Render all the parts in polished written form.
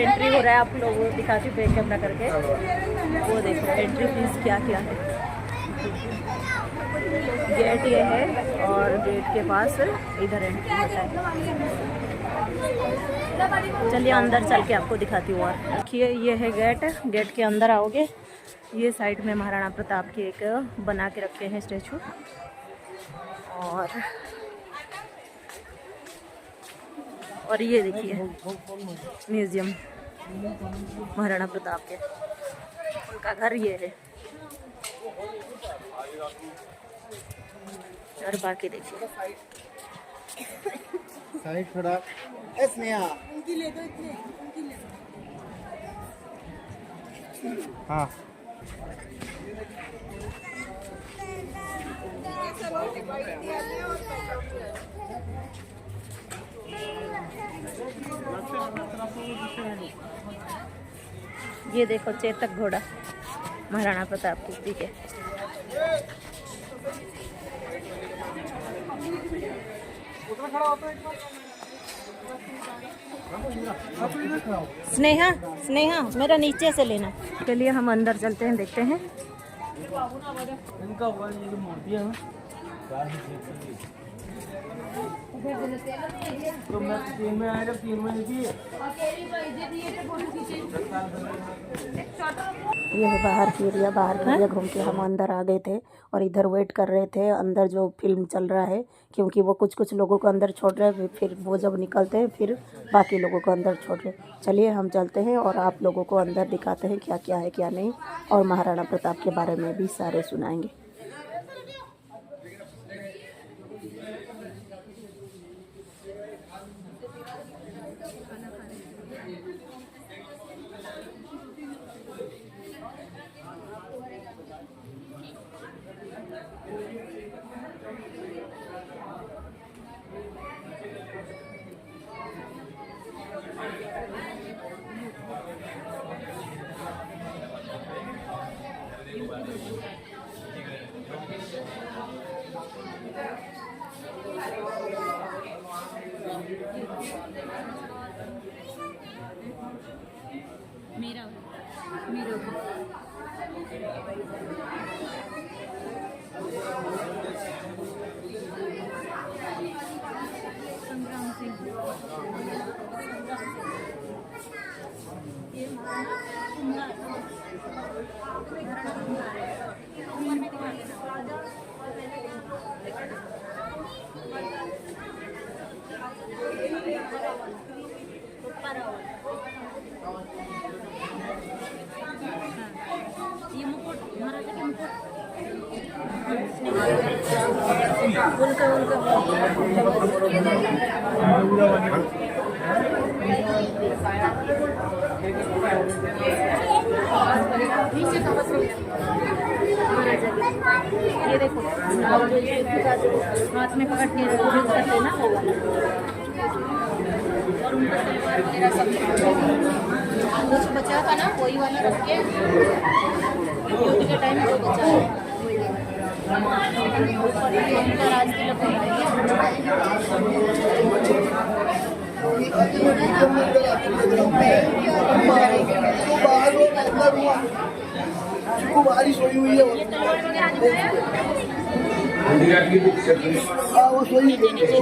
Entry हो रहा है, आप लोग दिखाती हूँ बैक कैमरा करके। वो देखो एंट्री फीस क्या क्या है। गेट ये है और गेट के पास इधर एंट्री होता है। चलिए अंदर चल के आपको दिखाती हूँ। और देखिए ये है गेट। गेट के अंदर आओगे, ये साइड में महाराणा प्रताप की एक बना के रखे हैं स्टैचू। और ये देखिए म्यूजियम महाराणा प्रताप के, उनका घर ये है। और बाकी देखिए साइड थोड़ा स्नेहा उनकी ले दो, इतने उनकी ले दो। हाँ ये देखो चेतक घोड़ा महाराणा प्रताप की, ठीक है। स्नेहा स्नेहा मेरा नीचे से लेना। चलिए हम अंदर चलते हैं, देखते हैं। तो मैं 3 में आया, 3 में देखिए। ये है बाहर की एरिया। बाहर की एरिया घूम के हम अंदर आ गए थे और इधर वेट कर रहे थे अंदर जो फिल्म चल रहा है, क्योंकि वो कुछ लोगों को अंदर छोड़ रहे हैं, फिर वो जब निकलते हैं फिर बाकी लोगों को अंदर छोड़ रहे हैं। चलिए हम चलते हैं और आप लोगों को अंदर दिखाते हैं क्या क्या है क्या नहीं, और महाराणा प्रताप के बारे में भी सारे सुनाएंगे। मेरा संग्राम सिंह ये मुकुट महाराजा के मुकुट उनका ये देखो हाथ में पकड़ के यूज करते हैं ना, वो वाला। और उनका तलवार वगैरह सब कुछ बचा था ना, वही वाला रख के युद्ध के टाइम वो बचा है। ऊपर उनका राज तिलक बारिश हुई हुई है। वो सोई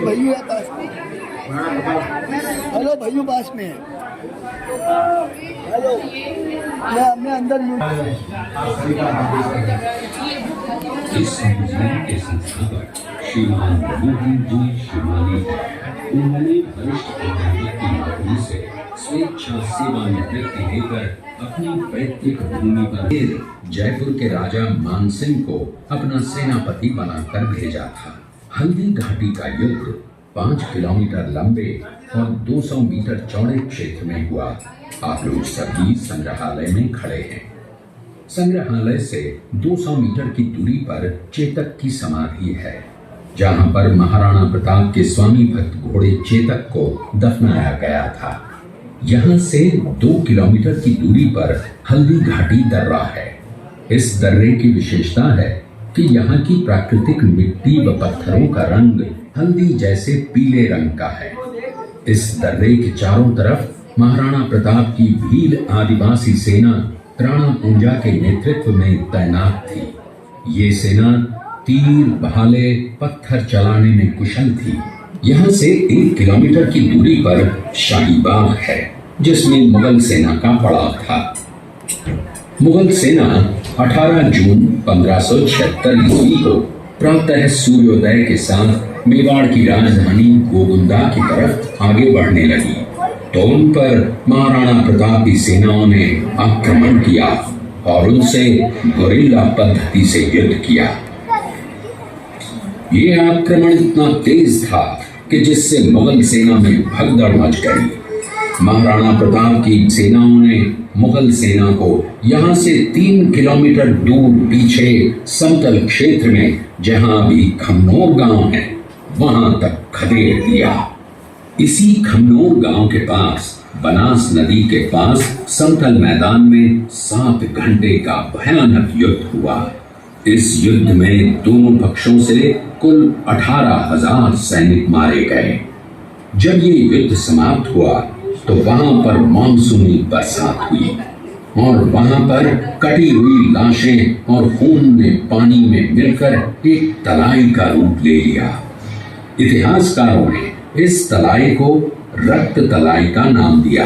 भैया पास में। हेलो भैया पास में है। हेलो मैं अंदर हूँ। इस मुहिम के संस्थापक श्रीमान मोहन जी शिवानी हैं। उन्होंने वरिष्ठ अधिकारी की नौकरी से स्वेच्छा सेवानिवृत्ति लेकर अपनी पैतृक भूमि पर जयपुर के राजा मानसिंह को अपना सेनापति बनाकर भेजा था। हल्दी घाटी का युद्ध 5 किलोमीटर लंबे और 200 मीटर चौड़े क्षेत्र में हुआ। आप लोग सभी संग्रहालय में खड़े हैं। संग्रहालय से 200 मीटर की दूरी पर चेतक की समाधि है, जहां पर महाराणा प्रताप के स्वामी भक्त घोड़े चेतक को दफनाया गया था। यहाँ से 2 किलोमीटर की दूरी पर हल्दी घाटी दर्रा है। इस दर्रे की विशेषता है कि यहाँ की प्राकृतिक मिट्टी व पत्थरों का रंग हल्दी जैसे पीले रंग का है। इस दर्रे के चारों तरफ महाराणा प्रताप की भील आदिवासी सेना त्राणा पूंजा के नेतृत्व में तैनात थी। ये सेना तीर, भाले, पत्थर चलाने में कुशल थी। यहाँ से 1 किलोमीटर की दूरी पर शाही बाग है, जिसमें मुगल सेना का पड़ाव था। मुगल सेना 18 जून 1576 ईस्वी को प्रातः सूर्योदय के साथ मेवाड़ की राजधानी गोविंदा की तरफ आगे बढ़ने लगी, तो उन पर महाराणा प्रताप की सेनाओं ने आक्रमण किया और उनसे गुरिल्ला पद्धति से युद्ध किया। ये आक्रमण इतना तेज था कि जिससे मुगल सेना में भगदड़ मच गई। महाराणा प्रताप की सेनाओं ने मुगल सेना को यहाँ से 3 किलोमीटर दूर पीछे समतल क्षेत्र में, जहाँ अभी खमनोर गांव है, वहां तक खदेड़ दिया। इसी खमनोर गांव के पास बनास नदी के पास समतल मैदान में 7 घंटे का भयानक युद्ध हुआ। इस युद्ध में दोनों पक्षों से कुल 18,000 सैनिक मारे गए। जब ये युद्ध समाप्त हुआ तो वहां पर मानसूनी बरसात हुई और वहां पर कटी हुई लाशें और खून ने पानी में मिलकर एक तलाई का रूप ले लिया। इतिहासकारों ने इस तलाई को रक्त तलाई का नाम दिया।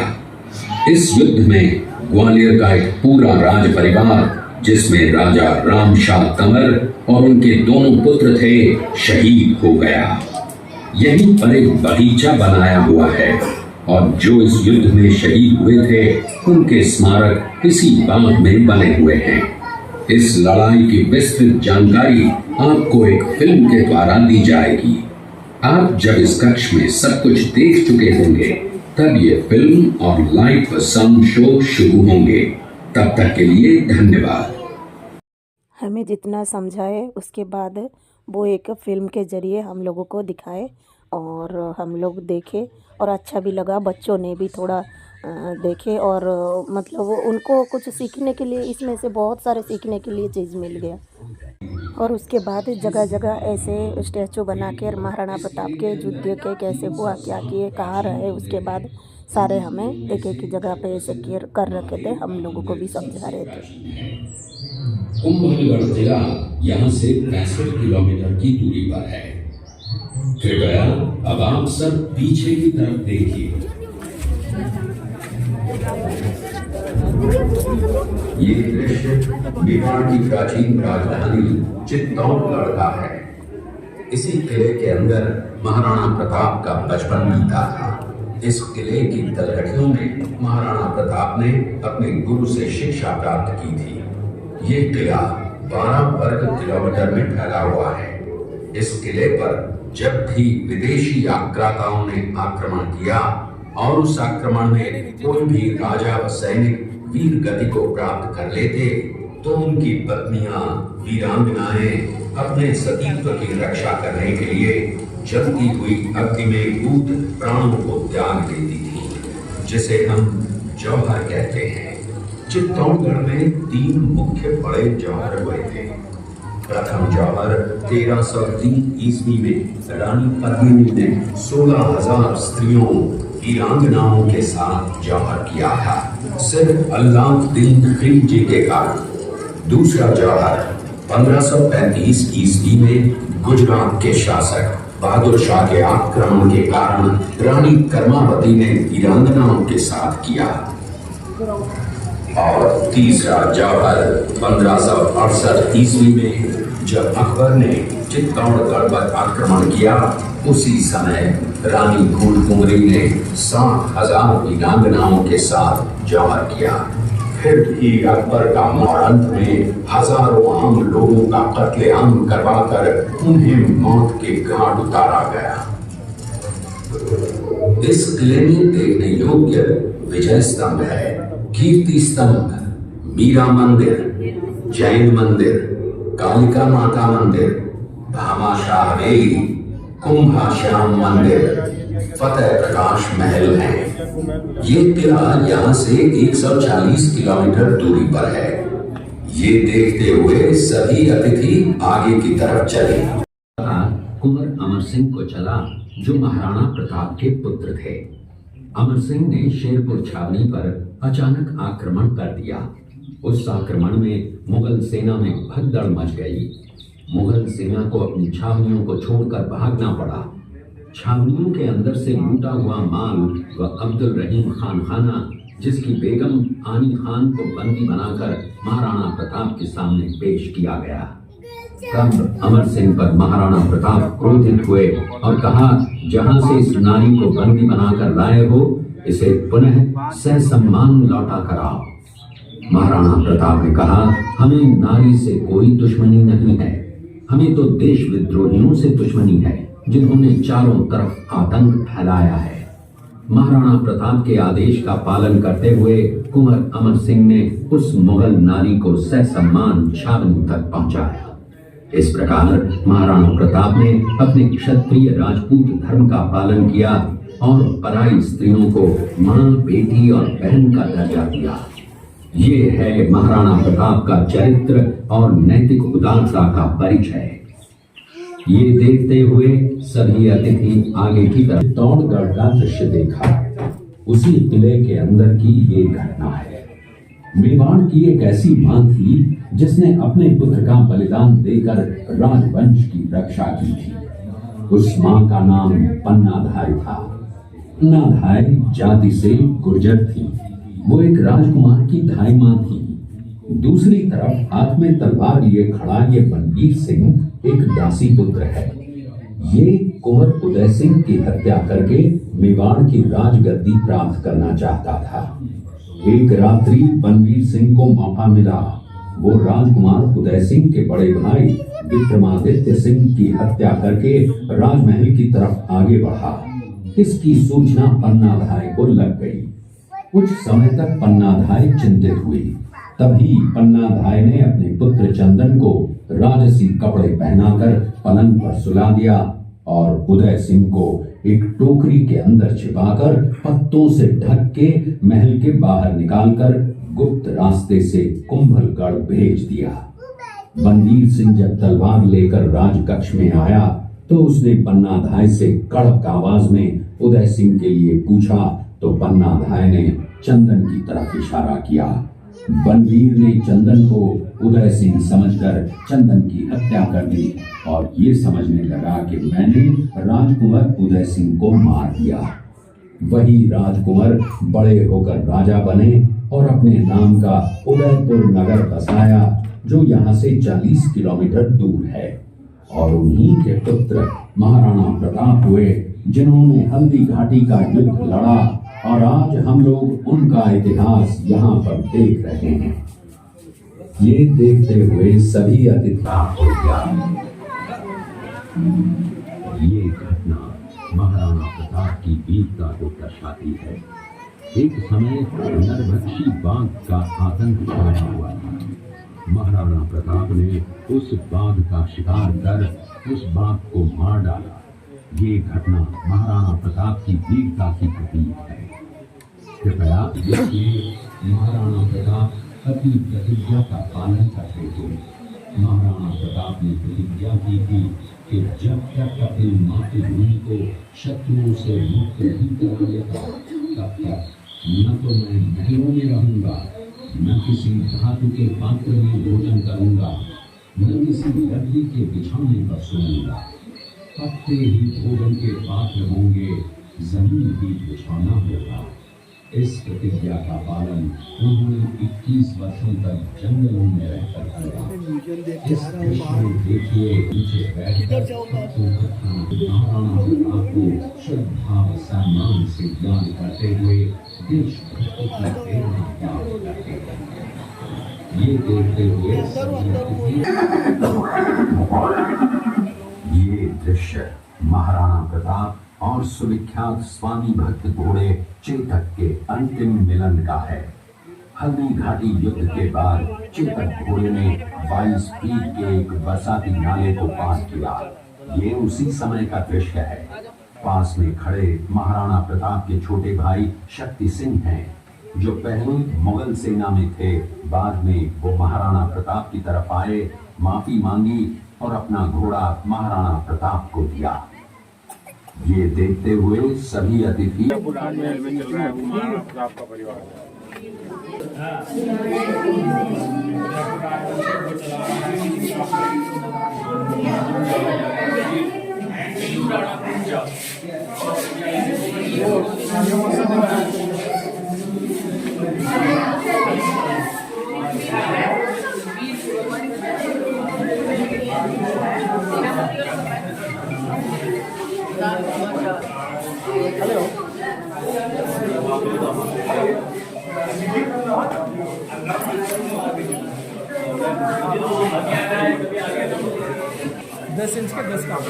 इस युद्ध में ग्वालियर का एक पूरा राज परिवार, जिसमें राजा रामशाह तंवर और उनके दोनों पुत्र थे, शहीद हो गया। यहीं पर एक बगीचा बनाया हुआ है और जो इस युद्ध में शहीद हुए थे उनके स्मारक इसी बाग में बने हुए हैं। इस लड़ाई की विस्तृत जानकारी आपको एक फिल्म के द्वारा दी जाएगी। आप जब इस कक्ष में सब कुछ देख चुके होंगे तब ये फिल्म और लाइव साउंड शो शुरू होंगे। तब तक के लिए धन्यवाद। हमें जितना समझाए उसके बाद वो एक फ़िल्म के ज़रिए हम लोगों को दिखाए और हम लोग देखे और अच्छा भी लगा। बच्चों ने भी थोड़ा देखे और मतलब उनको कुछ सीखने के लिए, इसमें से बहुत सारे सीखने के लिए चीज़ मिल गया। और उसके बाद जगह जगह ऐसे स्टैचू बना के महाराणा प्रताप के युद्ध के कैसे हुआ, क्या किए, कहाँ रहे, उसके बाद सारे हमें एक एक जगह पे ऐसे केयर कर रखे थे, हम लोगों को भी समझा रहे थे। कुंभलगढ़ जिला यहाँ से 65 किलोमीटर की दूरी पर है। कृपया अब आप सब पीछे की तरफ देखिए। ये दृश्य मेवाड़ की प्राचीन राजधानी चित्तौड़गढ़ का है। इसी किले के अंदर महाराणा प्रताप का बचपन बीता था। इस किले की तलहटियों में महाराणा प्रताप ने अपने गुरु से शिक्षा प्राप्त की थी। ये किला 12 वर्ग किलोमीटर में फैला हुआ है। इस किले पर जब भी विदेशी आक्राताओं ने आक्रमण किया और उस आक्रमण में कोई भी राजा व सैनिक वीर गति को प्राप्त कर लेते तो उनकी पत्नियां, वीरांगनाएं अपने सतीत्व की रक्षा करने के लिए जलती हुई अग्नि में कूद प्राणों को त्याग देती थी, जिसे हम जौहर कहते हैं। चित्तौड़गढ़ में 3 मुख्य बड़े जौहर हुए थे। प्रथम जौहर 1303 ईस्वी में रानी पद्मिनी ने 16,000 स्त्रियों, वीरांगनाओं के साथ जौहर किया था, सिर्फ अल्लाउद्दीन खिलजी के कारण। दूसरा जौहर 1535 ईस्वी में गुजरात के शासक बहादुर शाह के आक्रमण के कारण रानी कर्मावती ने वीरांगनाओं के साथ किया। और तीसरा जौहर 1568 ईस्वी में जब अकबर ने चित्तौड़गढ़ पर आक्रमण किया, उसी समय रानी फूलकुंवरी ने 7,000 वीरांगनाओं के साथ जौहर किया। फिर भी अकबर का अंत में हजारों आम लोगों का कत्लेआम करवाकर उन्हें मौत के घाट उतारा गया। इस किले में देखने योग्य विजय स्तंभ है, कीर्ति स्तंभ, मीरा मंदिर, जैन मंदिर, कालिका माता मंदिर, भामाशाह बेरी, कुंभा श्याम मंदिर, फतेह प्रकाश महल है। ये किला यहाँ से 140 किलोमीटर दूरी पर है। ये देखते हुए सभी अतिथि आगे की तरफ चले। कुंवर अमर सिंह को चला, जो महाराणा प्रताप के पुत्र थे। अमर सिंह ने शेरपुर छावनी पर अचानक आक्रमण कर दिया। उस आक्रमण में मुगल सेना में भगदड़ मच गई। मुगल सेना को अपनी छावनियों को छोड़कर भागना पड़ा। छावनियों के अंदर से लूटा हुआ माल व अब्दुल रहीम खान खाना, जिसकी बेगम आनी खान को बंदी बनाकर महाराणा प्रताप के सामने पेश किया गया। तब अमर सिंह पर महाराणा प्रताप क्रोधित हुए और कहा, जहां से इस नारी को बंदी बनाकर लाए हो, इसे पुनः ससम्मान लौटा कराओ। महाराणा प्रताप ने कहा, हमें नारी से कोई दुश्मनी नहीं है, हमें तो देश विद्रोहियों से दुश्मनी है, जिन्होंने चारों तरफ आतंक फैलाया है। महाराणा प्रताप के आदेश का पालन करते हुए कुंवर अमर सिंह ने उस मुगल नारी को ससम्मान छावनी तक पहुंचाया। इस प्रकार महाराणा प्रताप ने अपने क्षत्रिय राजपूत धर्म का पालन किया और पराई स्त्रियों को मां, बेटी और बहन का दर्जा दिया। ये है महाराणा प्रताप का चरित्र और नैतिक उदारता का परिचय। ये देखते हुए सभी अतिथि आगे की तरफ दौड़गढ़ का दृश्य देखा। उसी किले के अंदर की ये घटना है। मेवाड़ की एक ऐसी मां थी जिसने अपने पुत्र का बलिदान देकर राजवंश की रक्षा की थी। उस मां का नाम पन्नाधाय था। पन्नाधाय जाति से गुर्जर थी। वो एक राजकुमार की धाई मां थी। दूसरी तरफ हाथ में तलवार लिए खड़ा ये बनवीर सिंह एक दासी पुत्र है। ये कुंवर उदय सिंह की हत्या करके मेवाड़ की राजगद्दी प्राप्त करना चाहता था। एक रात्रि बनवीर सिंह को मौका मिला। वो राजकुमार उदय सिंह के बड़े भाई विक्रमादित्य सिंह की हत्या करके राजमहल की तरफ आगे बढ़ा। इसकी सूचना पन्नाधाय को लग गई। कुछ समय तक पन्नाधाय चिंतित हुई। तभी पन्नाधाय ने अपने पुत्र चंदन को राजसी कपड़े पहनाकर पलंग पर सुला दिया और उदय सिंह को एक टोकरी के अंदर छिपाकर पत्तों से ढक के महल के बाहर निकालकर गुप्त रास्ते से कुंभलगढ़ भेज दिया। बनवीर सिंह जब तलवार लेकर राजकक्ष में आया तो उसने पन्नाधाय से कड़क आवाज में उदय सिंह के लिए पूछा तो पन्नाधाय ने चंदन की तरफ इशारा किया। बनवीर ने चंदन को उदय सिंह समझकर चंदन की हत्या कर दी और ये समझने लगा कि मैंने राजकुंवर उदय सिंह को मार दिया। वही राजकुंवर बड़े होकर राजा बने और अपने नाम का उदयपुर नगर बसाया, जो यहाँ से 40 किलोमीटर दूर है। और उन्हीं के पुत्र महाराणा प्रताप हुए, जिन्होंने हल्दी घाटी का युद्ध लड़ा और आज हम लोग उनका इतिहास यहाँ पर देख रहे हैं। ये देखते हुए सभी अतिथि हो गया। ये घटना महाराणा प्रताप की वीरता को दर्शाती है। एक समय नरभक्षी बाघ का आतंक छाया हुआ था। महाराणा प्रताप ने उस बाघ का शिकार कर उस बाघ को मार डाला। ये घटना महाराणा प्रताप की वीरता की प्रतीक है। कृपया देखिए, महाराणा प्रताप अपनी प्रतिज्ञा का पालन करते थे। महाराणा प्रताप ने प्रतिज्ञा की थी कि जब तक अपनी मातृभूमि को शत्रुओं से मुक्त नहीं कर लेता, तब तक न तो मैं महलों में रहूंगा, न किसी धातु के पात्र में भोजन करूंगा, न किसी गद्दी के बिछौने पर सोऊंगा। पत्ते ही भोजन के पात्र होंगे, जमीन ही बिछौना होगा। इस प्रतिज्ञा का पालन उन्होंने 21 वर्षों तक जंगलों में रहकर किया। इस दृश्य में देखिए, नीचे बैठकर महाराणा प्रताप को श्रद्धा व सम्मान से याद करते हुए देशभक्ति की प्रेरणा प्राप्त करते हैं। ये देखते हुए ये दृश्य महाराणा प्रताप और सुविख्यात स्वामी भक्त घोड़े चेतक के अंतिम मिलन का है। हल्दी घाटी युद्ध के बाद चेतक घोड़े ने 22 फीट के एक बरसाती नाले को पार किया। ये उसी समय का दृश्य है। पास में खड़े महाराणा प्रताप के छोटे भाई शक्ति सिंह हैं, जो पहले मुगल सेना में थे। बाद में वो महाराणा प्रताप की तरफ आए, माफी मांगी और अपना घोड़ा महाराणा प्रताप को दिया। ये देखते हुए सभी अतिथि दस इंच के 10 काम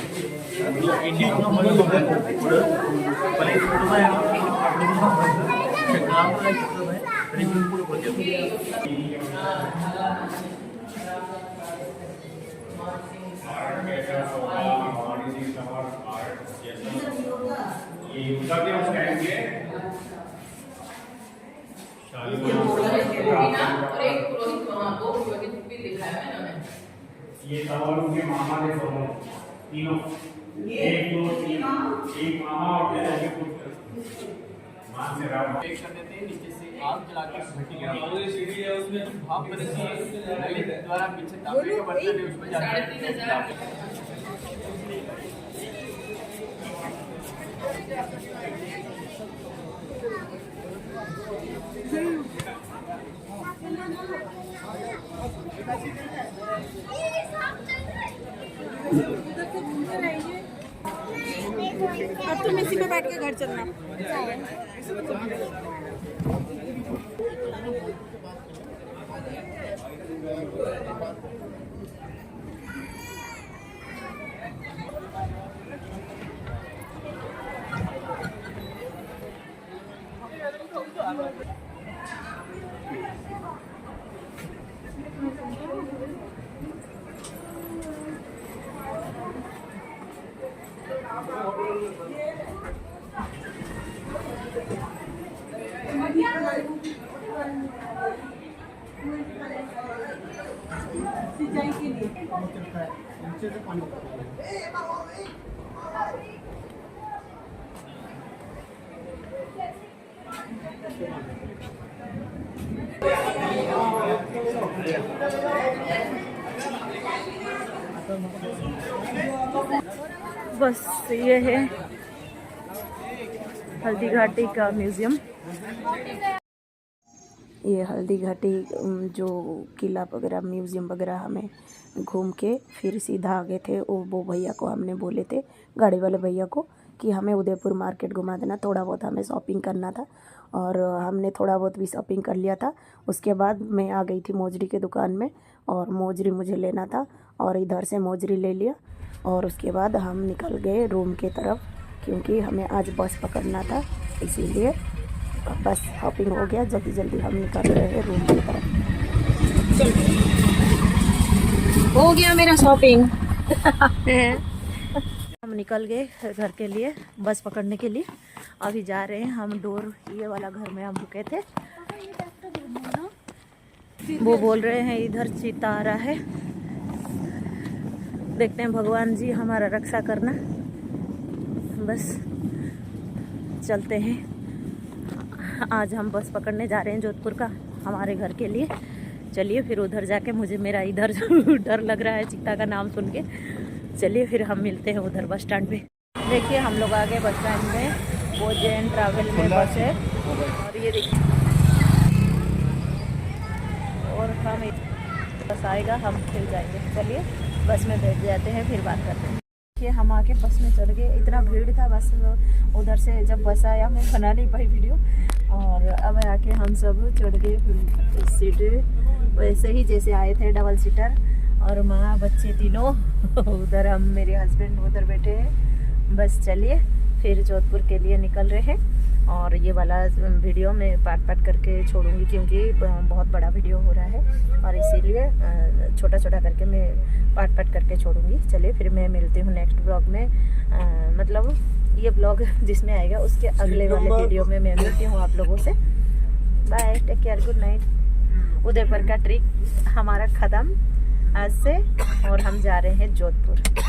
ये सवालों के मामा ने दोनों तीनों एक दो तीन एक मामा और तेरे मान से राम एक कर देते हैं नीचे से आग जला के भट्टी गिरा और ये सीढ़ी है उसमें भाप बनती है लाइट द्वारा पीछे तांबे का बर्तन है उसमें जाता है अब तुम इसी में बैठ के घर चलना। सिंचाई के लिए नीचे से पानी बस ये है हल्दी घाटी का म्यूज़ियम। ये हल्दी घाटी जो किला वगैरह म्यूज़ियम वगैरह हमें घूम के फिर सीधा आगे थे वो भैया को हमने बोले थे गाड़ी वाले भैया को कि हमें उदयपुर मार्केट घुमा देना, थोड़ा बहुत हमें शॉपिंग करना था और हमने थोड़ा बहुत भी शॉपिंग कर लिया था। उसके बाद मैं आ गई थी मोजरी के दुकान में और मोजरी मुझे लेना था और इधर से मोजरी ले लिया और उसके बाद हम निकल गए रूम के तरफ क्योंकि हमें आज बस पकड़ना था, इसीलिए बस शॉपिंग हो गया, जल्दी जल्दी हम निकल रहे हैं रूम की तरफ। हो गया मेरा शॉपिंग। हम निकल गए घर के लिए बस पकड़ने के लिए। अभी जा रहे हैं हम डोर, ये वाला घर में हम रुके थे। वो बोल रहे हैं इधर चीता आ रहा है, देखते हैं भगवान जी हमारा रक्षा करना। बस चलते हैं, आज हम बस पकड़ने जा रहे हैं जोधपुर का हमारे घर के लिए। चलिए फिर उधर जाके, मुझे मेरा इधर डर लग रहा है चीता का नाम सुन के। चलिए फिर हम मिलते हैं उधर बस स्टैंड पे। देखिए हम लोग आ गए बस स्टैंड में, वो जैन ट्रैवल में बस है और ये देखिए और हम बस आएगा हम फिर जाएंगे। चलिए बस में बैठ जाते हैं फिर बात करते हैं। देखिए हम आके बस में चढ़ गए, इतना भीड़ था बस उधर से जब बस आया मैं बना नहीं पाई वीडियो। और अब आके हम सब चढ़ गए फिर सीट वैसे ही जैसे आए थे, डबल सीटर और माँ बच्चे तीनों उधर, हम मेरे हस्बैंड उधर बैठे हैं। बस चलिए फिर जोधपुर के लिए निकल रहे हैं और ये वाला वीडियो मैं पार्ट करके छोड़ूंगी क्योंकि बहुत बड़ा वीडियो हो रहा है और इसीलिए छोटा छोटा करके मैं पार्ट करके छोड़ूंगी। चलिए फिर मैं मिलती हूँ नेक्स्ट ब्लॉग में, मतलब ये ब्लॉग जिसमें आएगा उसके अगले वाले वीडियो में मैं मिलती हूँ आप लोगों से। Bye, take care, good night. Udaipur का ट्रिप हमारा ख़त्म आज से और हम जा रहे हैं जोधपुर।